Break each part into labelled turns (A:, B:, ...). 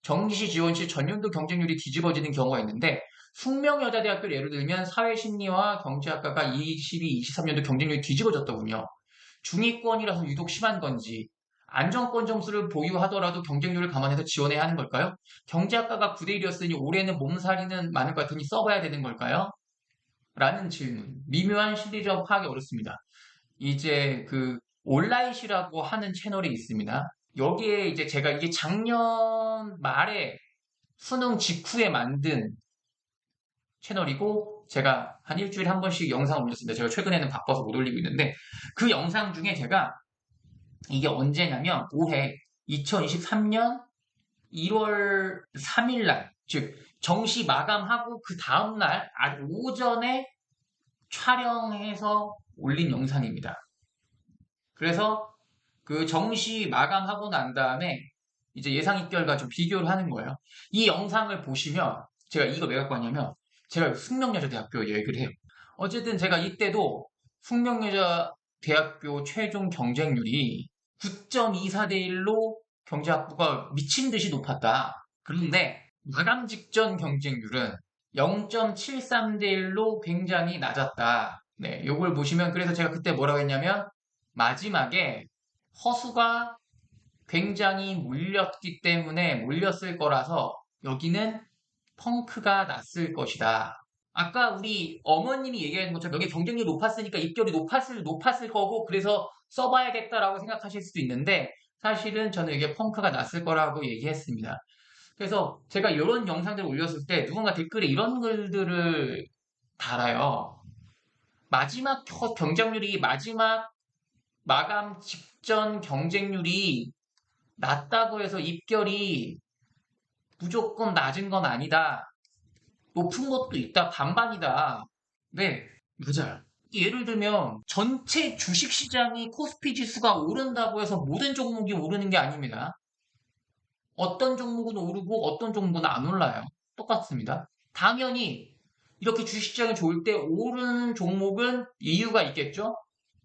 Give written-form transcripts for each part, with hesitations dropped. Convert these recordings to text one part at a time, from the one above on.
A: 정시, 지원시 전년도 경쟁률이 뒤집어지는 경우가 있는데 숙명여자대학교를 예를 들면 사회심리와 경제학과가 22, 23년도 경쟁률이 뒤집어졌더군요. 중위권이라서 유독 심한 건지 안정권 점수를 보유하더라도 경쟁률을 감안해서 지원해야 하는 걸까요? 경제학과가 9대 1이었으니 올해는 몸살이는 많을 것 같으니 써봐야 되는 걸까요? 라는 질문. 미묘한 심리적 파악이 어렵습니다. 이제 그 온라인이라고 하는 채널이 있습니다. 여기에 이제 제가 이게 작년 말에 수능 직후에 만든 채널이고 제가 한 일주일에 한 번씩 영상 올렸습니다. 제가 최근에는 바빠서 못 올리고 있는데 그 영상 중에 제가 이게 언제냐면 올해 2023년 1월 3일 날, 즉 정시 마감하고 그 다음날 오전에 촬영해서 올린 영상입니다. 그래서 그 정시 마감하고 난 다음에 이제 예상 입결과 좀 비교를 하는 거예요. 이 영상을 보시면 제가 이거 왜 갖고 왔냐면 제가 숙명여자대학교 얘기를 해요. 어쨌든 제가 이때도 숙명여자대학교 최종 경쟁률이 9.24대 1로 경제학부가 미친 듯이 높았다. 그런데 마감 직전 경쟁률은 0.73대 1로 굉장히 낮았다. 네, 요걸 보시면 그래서 제가 그때 뭐라고 했냐면 마지막에 허수가 굉장히 몰렸기 때문에 몰렸을 거라서 여기는 펑크가 났을 것이다. 아까 우리 어머님이 얘기하는 것처럼 여기 경쟁률이 높았으니까 입결이 높았을 거고 그래서 써봐야겠다라고 생각하실 수도 있는데 사실은 저는 이게 펑크가 났을 거라고 얘기했습니다. 그래서 제가 이런 영상들을 올렸을 때 누군가 댓글에 이런 글들을 달아요. 마지막 경쟁률이 마지막 마감 직전 경쟁률이 낮다고 해서 입결이 무조건 낮은 건 아니다. 높은 것도 있다. 반반이다. 네, 맞아요. 예를 들면 전체 주식시장이 코스피 지수가 오른다고 해서 모든 종목이 오르는 게 아닙니다. 어떤 종목은 오르고 어떤 종목은 안 올라요. 똑같습니다. 당연히 이렇게 주식시장이 좋을 때 오르는 종목은 이유가 있겠죠?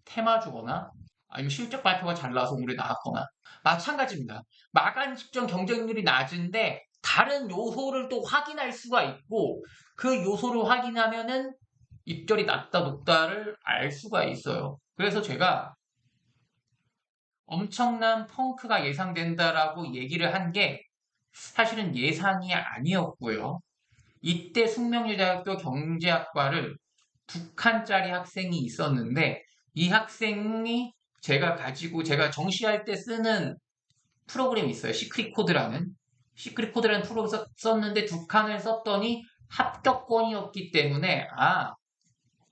A: 테마주거나 아니면 실적 발표가 잘 나와서 올해 나왔거나 마찬가지입니다. 마감 직전 경쟁률이 낮은데 다른 요소를 또 확인할 수가 있고 그 요소를 확인하면은 입결이 낮다 높다를 알 수가 있어요. 그래서 제가 엄청난 펑크가 예상된다라고 얘기를 한 게 사실은 예상이 아니었고요. 이때 숙명여자대학교 경제학과를 2칸짜리 학생이 있었는데 이 학생이 제가 정시할 때 쓰는 프로그램이 있어요. 시크릿코드라는 프로그램을 썼는데 2칸을 썼더니 합격권이었기 때문에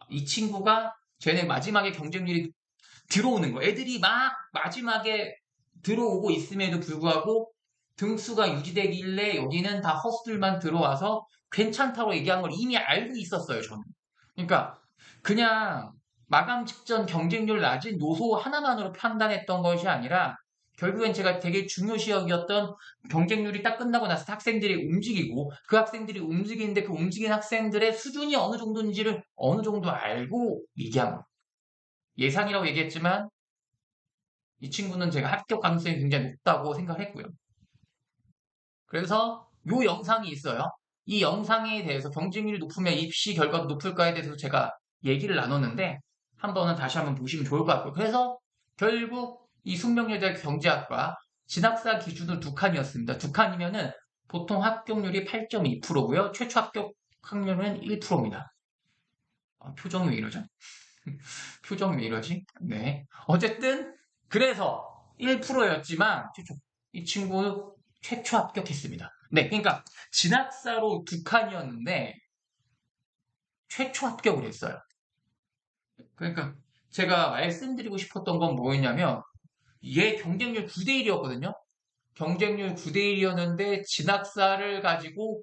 A: 이 친구가 쟤네 마지막에 경쟁률이 들어오는 거. 애들이 막 마지막에 들어오고 있음에도 불구하고 등수가 유지되길래 여기는 다 허수들만 들어와서 괜찮다고 얘기한 걸 이미 알고 있었어요, 저는. 그러니까 그냥 마감 직전 경쟁률 낮은 요소 하나만으로 판단했던 것이 아니라 결국엔 제가 되게 중요시 여겼던 경쟁률이 딱 끝나고 나서 학생들이 움직이고 그 학생들이 움직이는데 그 움직이는 학생들의 수준이 어느 정도인지를 어느 정도 알고 얘기한 거예요. 예상이라고 얘기했지만 이 친구는 제가 합격 가능성이 굉장히 높다고 생각했고요. 그래서 이 영상이 있어요. 이 영상에 대해서 경쟁률이 높으면 입시 결과도 높을까에 대해서 제가 얘기를 나눴는데 다시 한번 보시면 좋을 것 같고요. 그래서 결국 이 숙명여대 경제학과 진학사 기준은 2칸이었습니다. 2칸이면은 보통 합격률이 8.2%고요. 최초 합격 확률은 1%입니다. 표정이 왜 이러죠? 표정이 왜 이러지? 네. 어쨌든 그래서 1%였지만 이 친구 최초 합격했습니다. 네, 그러니까 진학사로 2칸이었는데 최초 합격을 했어요. 그러니까 제가 말씀드리고 싶었던 건 뭐였냐면 얘 경쟁률 9대 1이었거든요. 경쟁률 9대 1이었는데 진학사를 가지고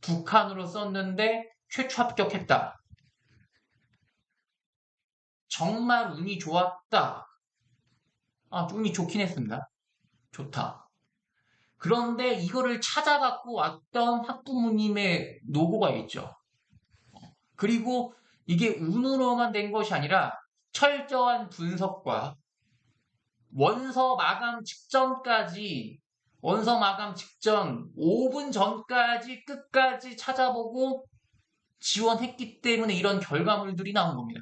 A: 2칸으로 썼는데 최초 합격했다. 정말 운이 좋았다. 운이 좋긴 했습니다. 좋다. 그런데 이거를 찾아갖고 왔던 학부모님의 노고가 있죠. 그리고 이게 운으로만 된 것이 아니라 철저한 분석과 원서 마감 직전까지 원서 마감 직전 5분 전까지 끝까지 찾아보고 지원했기 때문에 이런 결과물들이 나온 겁니다.